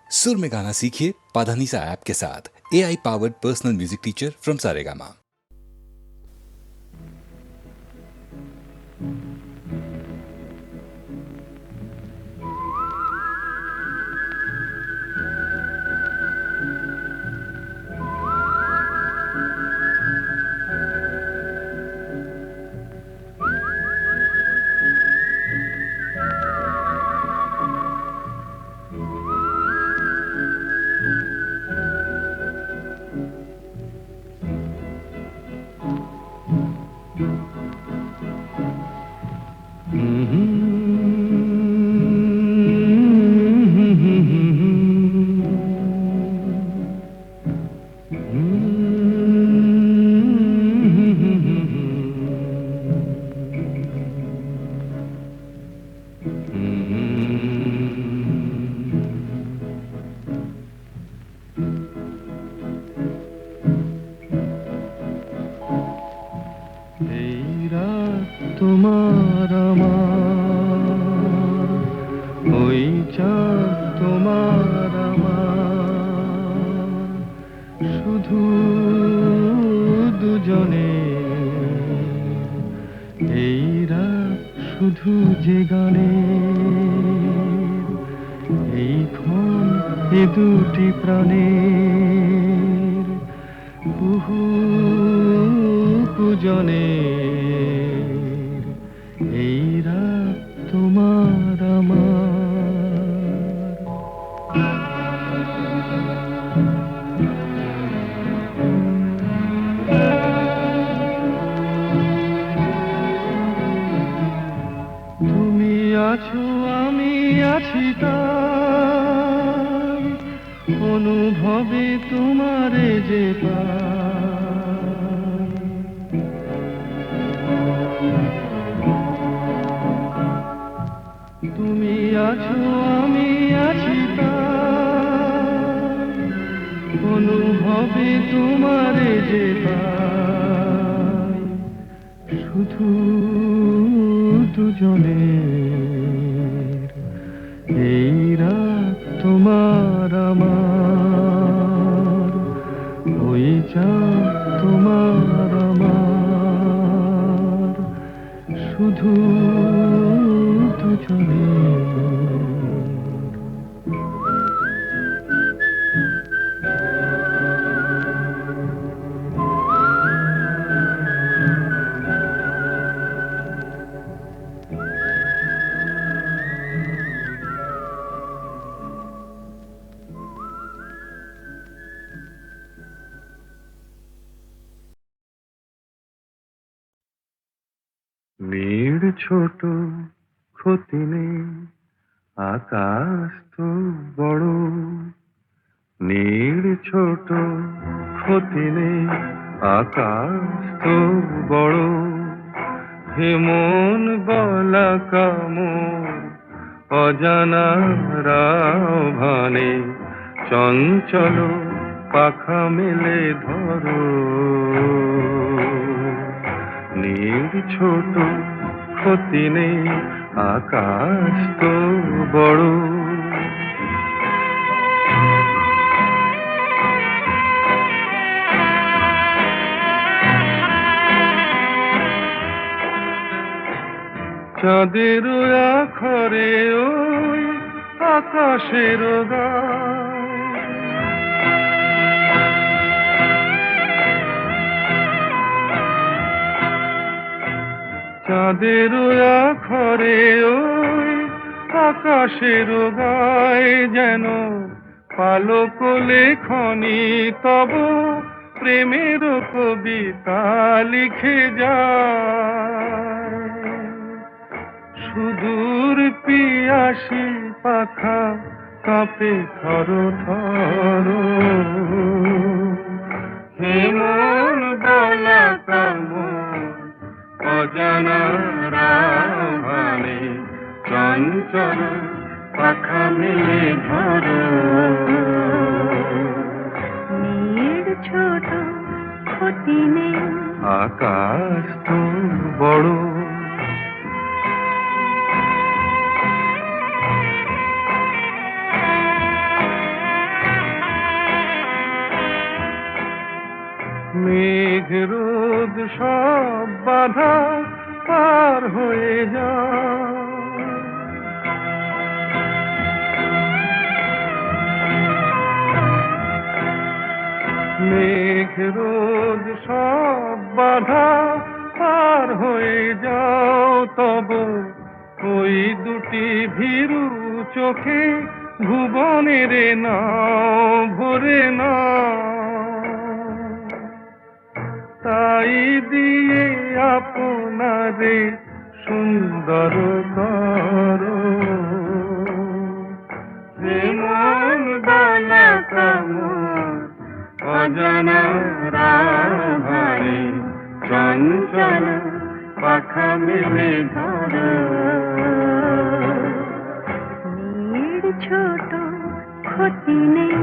सुर में गाना सीखिए पाधानीसा ऐप के साथ। AI powered personal music teacher from Saregama. তোমার আমার ওই চাঁদ তোমার আমার শুধু দুজনে এই রাত শুধু যে গানে এই ক্ষণ এ দুটি প্রাণের কুহু কুজনে এই রাত তোমার আমার তুমি আছো আমি আছি তাই অনুভবে তোমারে যে তুমি আছো আমি আছি তাই অনুভবে তোমারে যে পাই শুধু দুজনের এই রাত তোমার আমার ওই চাঁদ তোমার আমার শুধু দুজনের নীড় ছোট ক্ষতি নেই আকাশ তো বড় নীড় ছোট ক্ষতি নেই আকাশ তো বড় হে মন গলা কামড় অজানা রাভানে চঞ্চল পাখা মেলে ধরো নীড় ছোট ক্ষতি নেই আকাশ তো বড় চাঁদের আখরে ওই আকাশের গায় চাঁদের আখরে ওই আকাশের গায় যেন পালক লেখনি তব প্রেমের কবিতা লিখে যায় সুদূর পিয়াসী পাখা কাঁপে থর থর হে মন বলা কামড় অজানা রাভানে চঞ্চল পাখা মেলে ধরো নীড় ছোট ক্ষতি নেই আকাশ তো বড় রোদ সব বাধা পার হয়ে যায়। মেঘ রোদ সব বাধা পার হয়ে যাও, তব ওই দুটি ভীরু চোখে ভুবনের নাও ভরে না। তাই দিয়ে আপনারে সুন্দর করো, যে মন গলা কামড় অজানা রাহারে চঞ্চল পাখা মেলে ধরো। নীড় ছোট ক্ষতি নেই,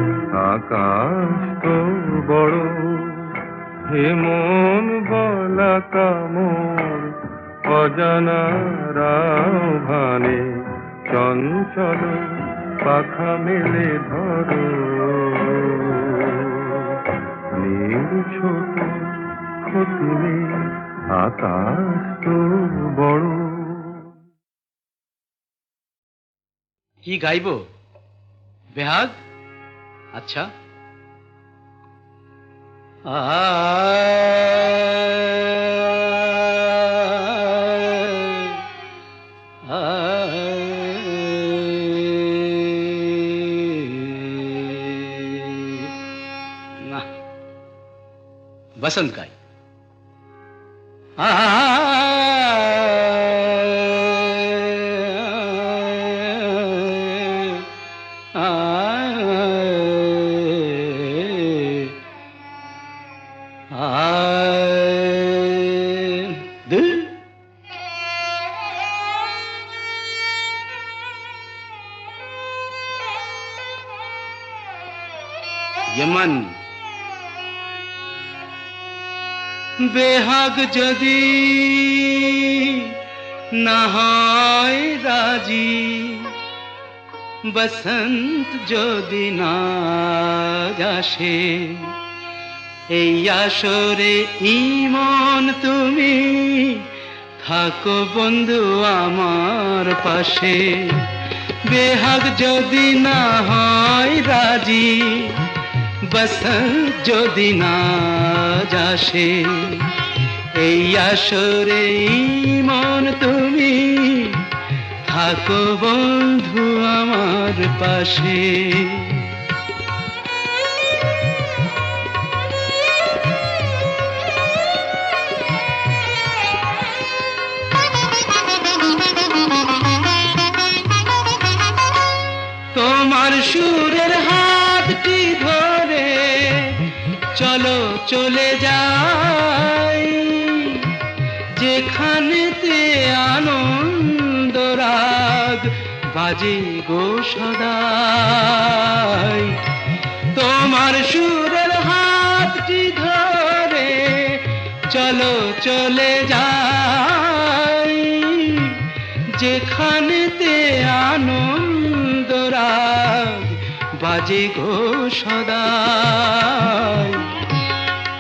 আকাশ তো বড়, হে মন গলা কামড় অজানা রাভানে চঞ্চল পাখা মেলে ধরো। নীড় ছোট ক্ষতি নেই, আকাশ তো বড়। কি গাইব? বেহাগ? আচ্ছা। না, বসন্ত গাই। यमन बेहाग जदि ना হয় রাজি, বসন্ত যদি না আসে, এই আসরে ইমন তুমি থাকো বন্ধু আমার পাশে। বেহাগ যদি না হয় রাজি, বসন্ত যদি না আসে, এই আসরে ইমন তুমি থাকো বন্ধু আমার পাশে। তোমার সুরের হাতটি ধরে চলো চলে যাই, যেখানেতে আনন্দ রাগ বাজে গো সদাই। তোমার সুরের হাতটি ধরে চলো চলে যাই, যেখানেতে আনন্দ রাগ বাজে গো সদাই।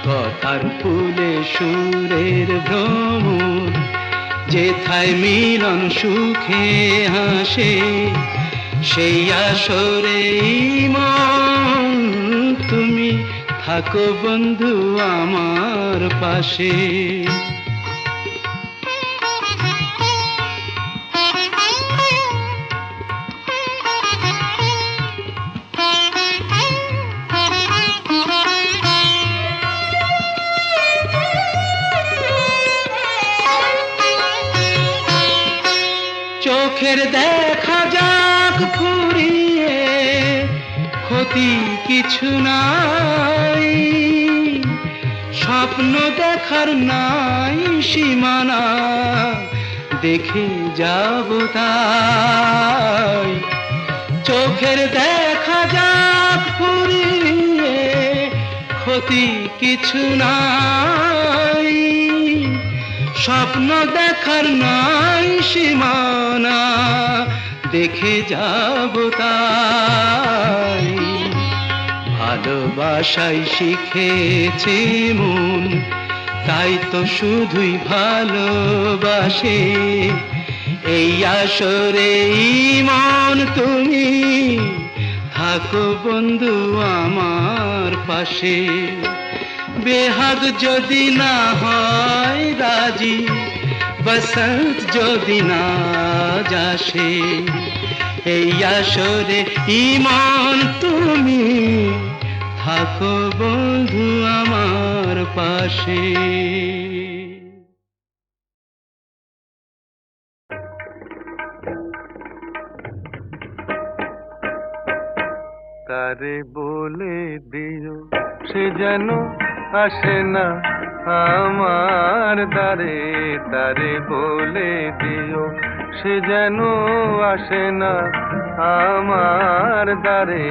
কথার ফুলে সুরের ভ্রমর, যেথায় মিলন সুখে হাসে, সেই আসরে মন তুমি থাকো বন্ধু আমার পাশে। চোখের দেখা যাক ফুরিয়ে, ক্ষতি কিছু নাই, স্বপ্ন দেখার নাই সীমানা, দেখে যাব তাই। চোখের দেখা যাক ফুরিয়ে, ক্ষতি কিছু নাই, স্বপ্ন দেখার নাই সীমানা, দেখে যাব তাই। ভালোবাসাই শিখেছে মন, তাই তো শুধুই ভালোবাসে। এই আসরে মন তুমি থাকো বন্ধু আমার পাশে। বেহাগ যদি না হয় রাজি, বসন্ত যদি না যাসে, এই আসরে ইমন তুমি থাকো বন্ধু আমার পাশে। তারে বলে দিও সে যেন আসে না আমার দ্বারে। তারে বলে দিও সে যেন আসে না আমার দ্বারে।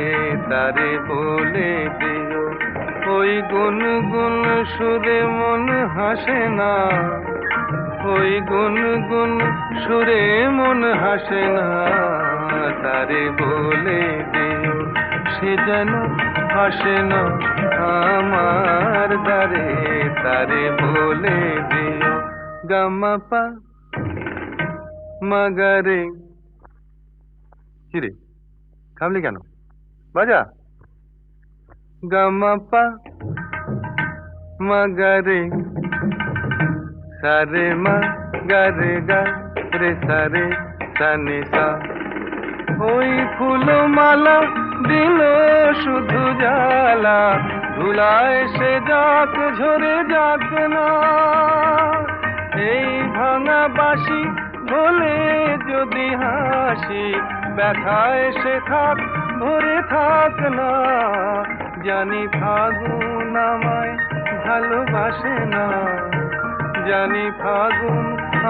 তারে বলে দিও ওই গুনগুন সুরে মন হাসে না। ওই গুনগুন সুরে মন হাসে না। তারে বলে দিও সে যেন আসে না আমার দ্বারে। তারে বলে দিও গামাপা মাগারে। কিরে থামলি কেন? বাজা গামাপা মাগারে সারে মা গারে গা রে সারে সানে সা। ওই ফুলমালা দিল শুধু জ্বালা, ধুলায় সে যাক ঝরে যাক না। এই ভাঙা বাঁশি ভোলে যদি হাসি, ব্যথায় সে থাক ভরে থাক না। জানি ফাগুন আমায় ভালোবাসে না। জানি ফাগুন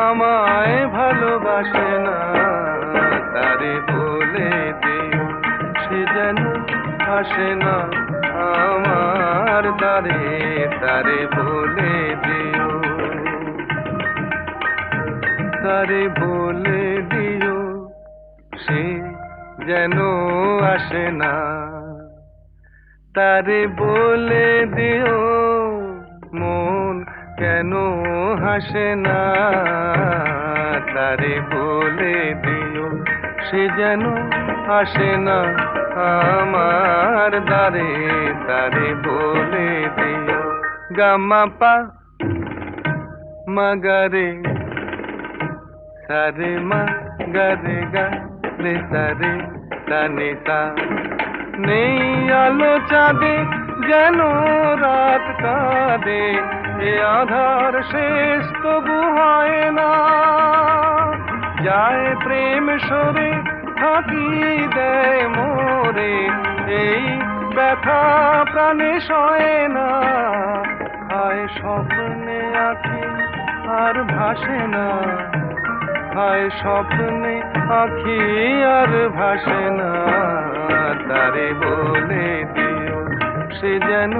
আমায় ভালোবাসে না। তারে বলে দিও সে যেন আসে না আমার দ্বারে। তারে বলে দিও। তারে বলে দিও সে যেন আসে না। তারে বলে দিও মন কেন হাসে না। তারে বলে দিও সে যেন আসে না আমার দ্বারে। তারে বলে দিও গামাপা মাগারে সারে মা গারে গা রে সারে সানে সা। নেই আলো চাঁদে যেন রাত কাঁদে, এ আধার শেষ তবু হয় না। যায় প্রেম সরে ফাঁকি দেয় মোরে, এই ব্যথা প্রাণে সয় না। খায় স্বপ্নে আঁখি আর ভাসে না। খায় স্বপ্নে আঁখি আর ভাসে না। তারে বলে দিও সে যেন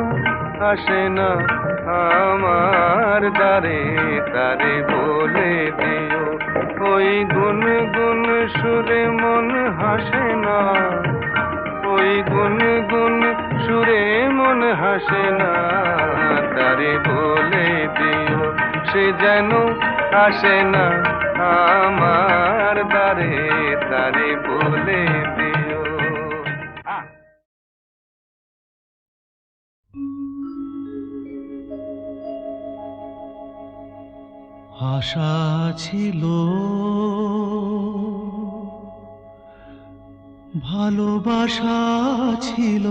আসে না আমার দ্বারে। তারে বলে দিও ওই গুনগুন সুরে মন হাসে না। ওই গুনগুন সুরে মন হাসে না। তারে বলে দিও সে যেন আসে না আমার দ্বারে। তারে বলে দিও। আশা ছিল ভালোবাসা ছিল,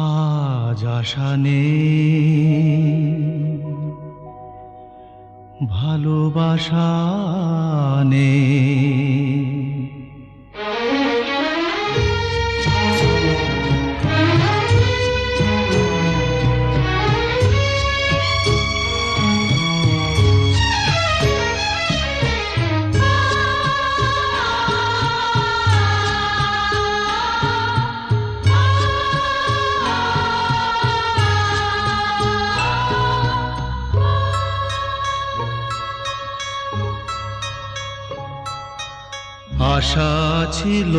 আজ আশা নেই ভালোবাসা নেই। আশা ছিল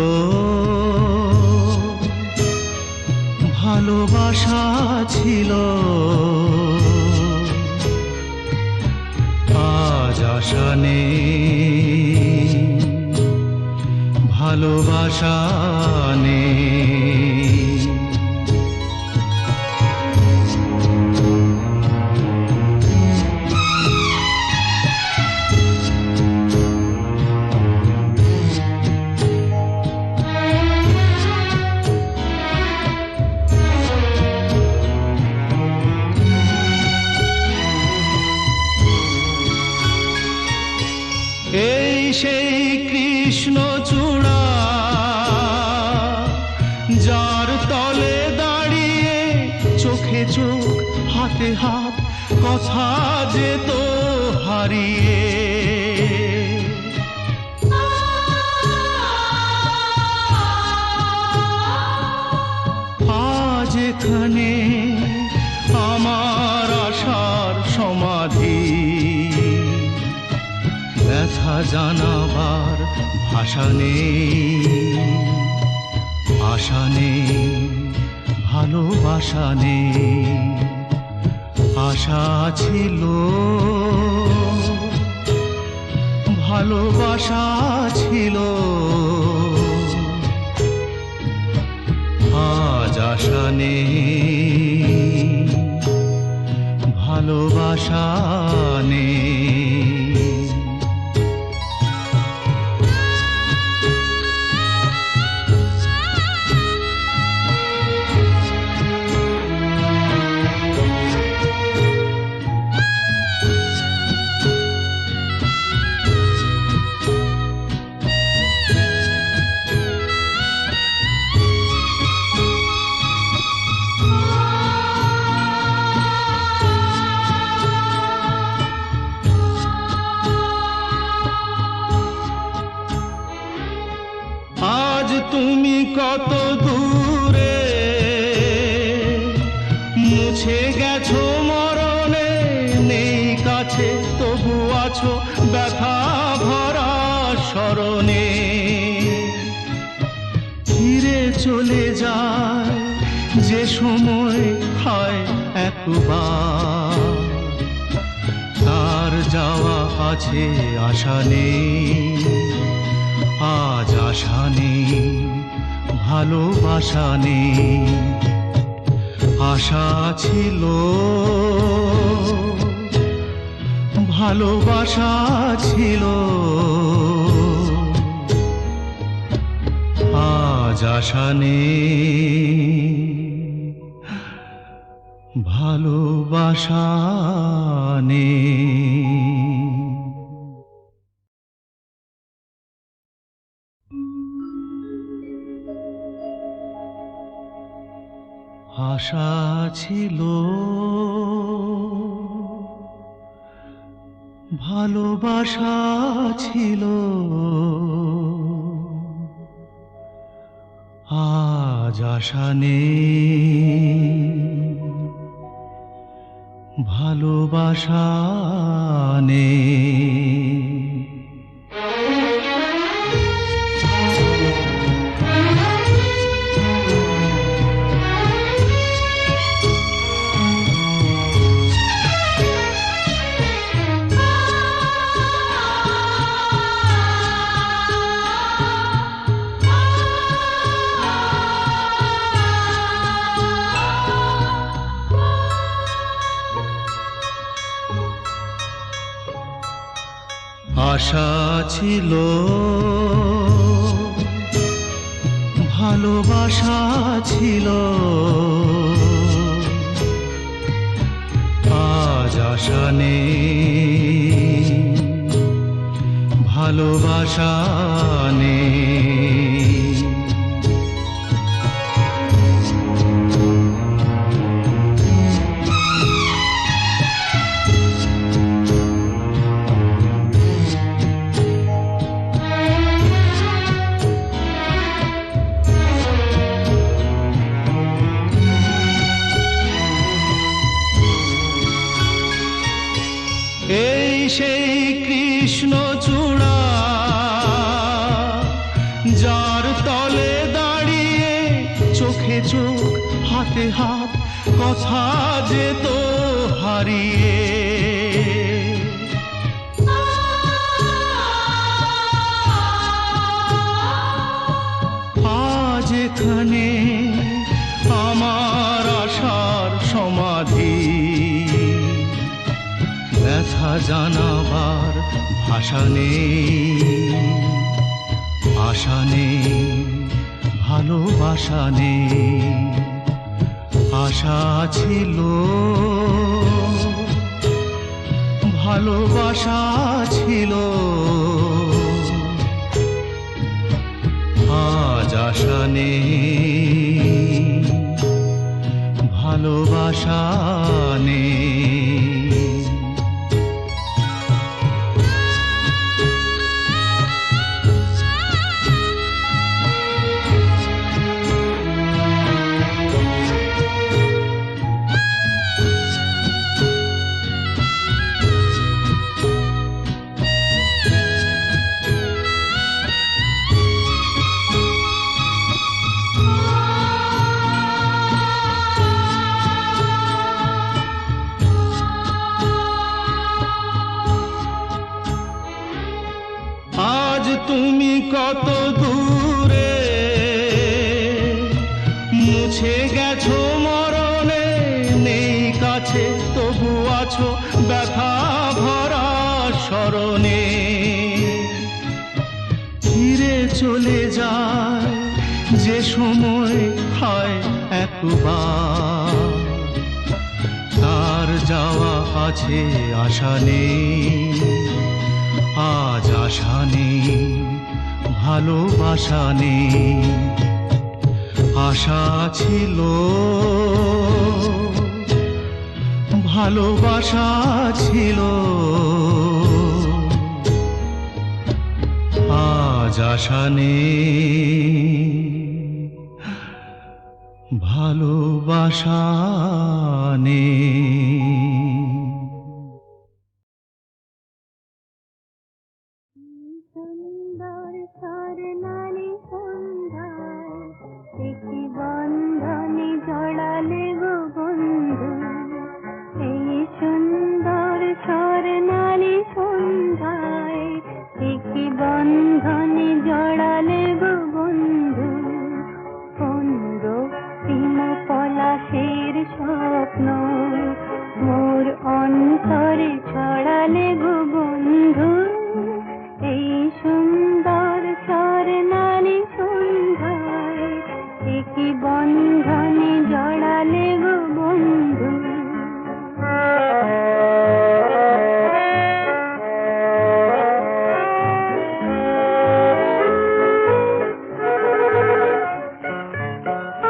ভালোবাসা ছিল, আজ আশা নেই, ভালোবাসা নেই। এই সেই কৃষ্ণ চূড়া, যার তলে দাঁড়িয়ে চোখে চোখ হাতে হাত কথা যেত হারিয়ে। আজ এখানে আমার আশার সমাধি, ব্যথা জানাবার ভাষা নেই, আশা নেই, ভালোবাসা নেই। আশা ছিল, ভালোবাসা ছিল, আজ আশা নেই, ভালোবাসা নেই। আজ তুমি কত দূরে, মুছে গেছো মরণে, নেই কাছে তবু আছো ব্যথা ভরা স্মরণে। ফিরে চলে যায় যে সময় হয় একবার, তার যাওয়া আছে আশা নেই, আজ আশা নেই, ভালোবাসা নেই। আশা ছিল, ভালোবাসা ছিল, আজ আশা নেই, ভালোবাসা নেই। আশা ছিল, ভালোবাসা ছিল, আজ আশা নেই, ভালোবাসা নেই। আশা ছিল, ভালোবাসা ছিল, আজ আশা নেই, ভালোবাসা নেই। এই সেই কৃষ্ণ চূড়া, যার তলে দাঁড়িয়ে চোখে চোখ হাতে হাত কথা যেত হারিয়ে। আজ এখানে আমার আশার সমাধি, ব্যথা জানাবার ভাষা নেই, আশা নেই, ভালোবাসা নেই। আশা ছিল, ভালোবাসা ছিল, আজ আশা নেই, ভালোবাসা নেই। আজ তুমি কত দূরে, মুছে গেছো মরণে, নেই কাছে তবু আছো ব্যথা ভরা স্মরণে। ফিরে চলে যায় যে সময় হয় একবার, তার যাওয়া আছে আশা নেই, আজ আশা নেই, ভালোবাসা নেই। আশা ছিল, ভালোবাসা ছিল, আজ আশা নেই, ভালোবাসা নেই। সুন্দর স্বর্ণালী সন্ধ্যায় একটি বন্ধনে জড়ালে গো বন্ধু। এই সুন্দর স্বর্ণালী সন্ধ্যায় একটি বন্ধনে জড়ালে গো বন্ধু। কোন রক্তিম পলাশের স্বপ্ন মোর অন্তরে ছড়ালে গো বন্ধু। এই সুন্দর স্বর্ণালী সন্ধ্যায় একই বন্ধনে জড়ালে গো বন্ধু।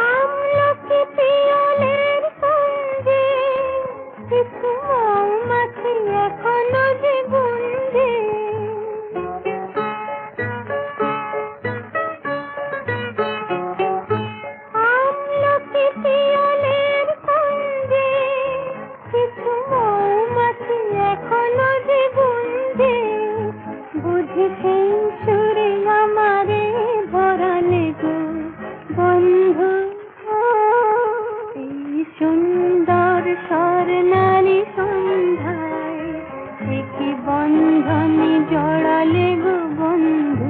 আমলকি পিয়লের সঙ্গে কিছু মৌমাছি এখনো যে গুঞ্জে। সেই সুরে আমারে ভরালে গো বন্ধু। এই সুন্দর স্বর্ণালী সন্ধ্যায় একই বন্ধনে জড়ালে গো বন্ধু।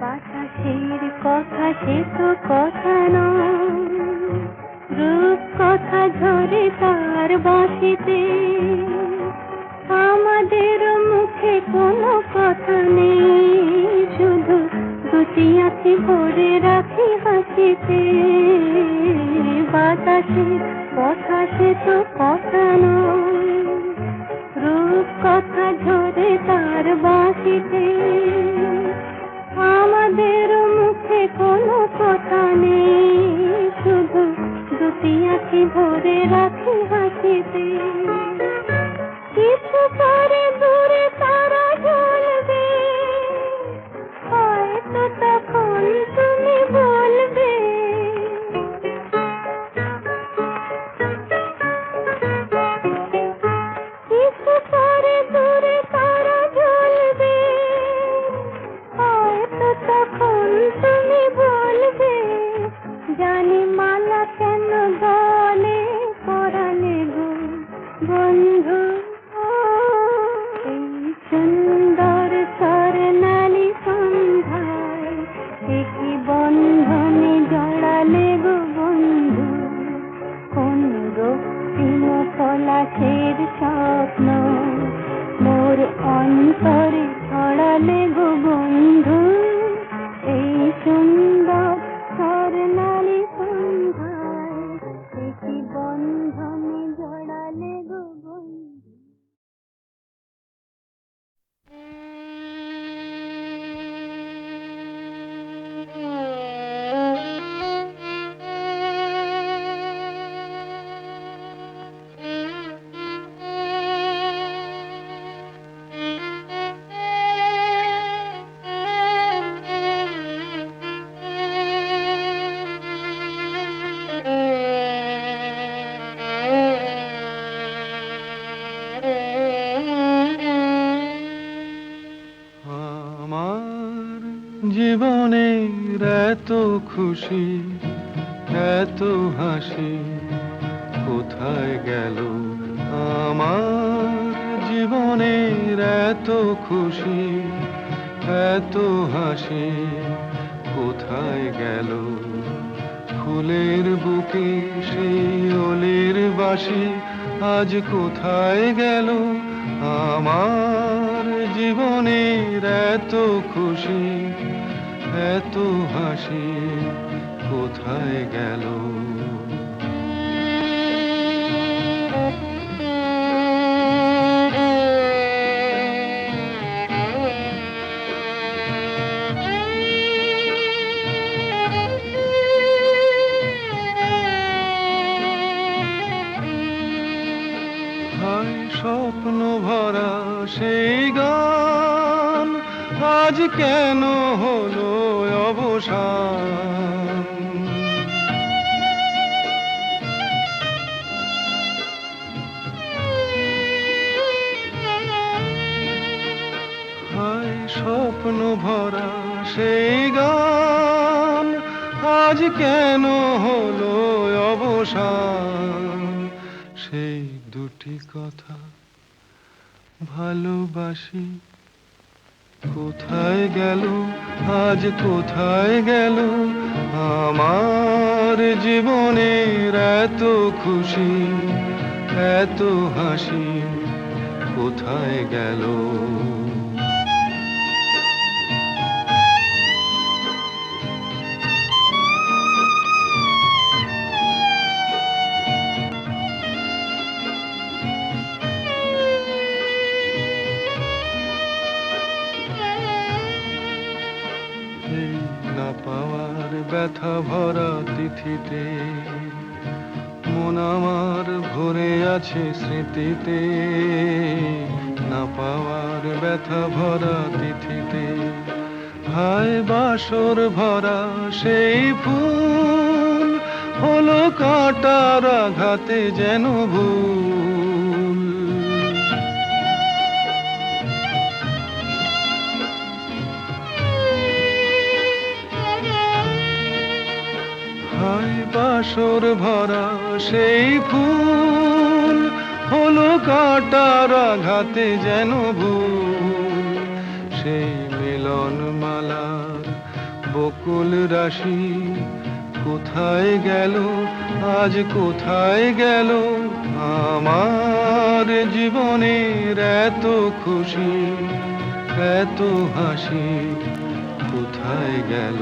বাতাসের কথা সে তো কথা নয়, রূপ কথা ঝরে তার বাঁশিতে। আমাদের মুখে কোনো কথা নেই, শুধু দুটি আঁখি ভরে রাখি হাসিতে। বাতাসের কথা সে তো কথা নয়, রূপ কথা ঝরে তার বাঁশিতে। আমাদের মুখে কোনো কথা নেই, শুধু দুটি আঁখি ভরে রাখি হাসিতে। কিছু পরে দূরে তারা জ্বলবে, হয়তো তখন তুমি বলবে বন্ধু এই সুন্দর স্বর্ণালী সন্ধ্যায় একই বন্ধনে জড়ালে গো বন্ধু কোন রক্তিম পলাশের স্বপ্ন মোর অন্তরে ছড়ালে গো বন্ধু এই সুন্দর স্বর্ণালী সন্ধ্যায় একই বন্ধনে জড়ালে গো বন্ধু। আমার জীবনের এত খুশি এত হাসি কোথায় গেল আমার জীবনের এত খুশি এত হাসি কোথায় গেল ফুলের বুকে সেই ওলের বাসি আজ কোথায় গেল আমার জীবনের এত খুশি এত হাসি কোথায় গেল হায় স্বপ্ন ভরা সেই গান আজ কেন হলো অবসান হায় স্বপ্ন ভরা সেই গান আজ কেন হলো অবসান সেই দুটি কথা ভালোবাসি কোথায় গেল আজ কোথায় গেল আমার জীবনের এত খুশি এত হাসি কোথায় গেল এই না পাওয়ার ব্যথা ভরা তিথিতে মন আমার ভরে আছে স্মৃতিতে না পাওয়ার ব্যথা ভরা তিথিতে হায় বাসর ভরা সেই ফুল হলো কাঁটার আঘাতে যেন ভুল হায় বাসর ভরা সেই ফুল হলো কাঁটার আঘাতে যেন ভুল সেই মিলন মালার বকুল রাশি কোথায় গেল আজ কোথায় গেল আমার জীবনের এত খুশি এত হাসি কোথায় গেল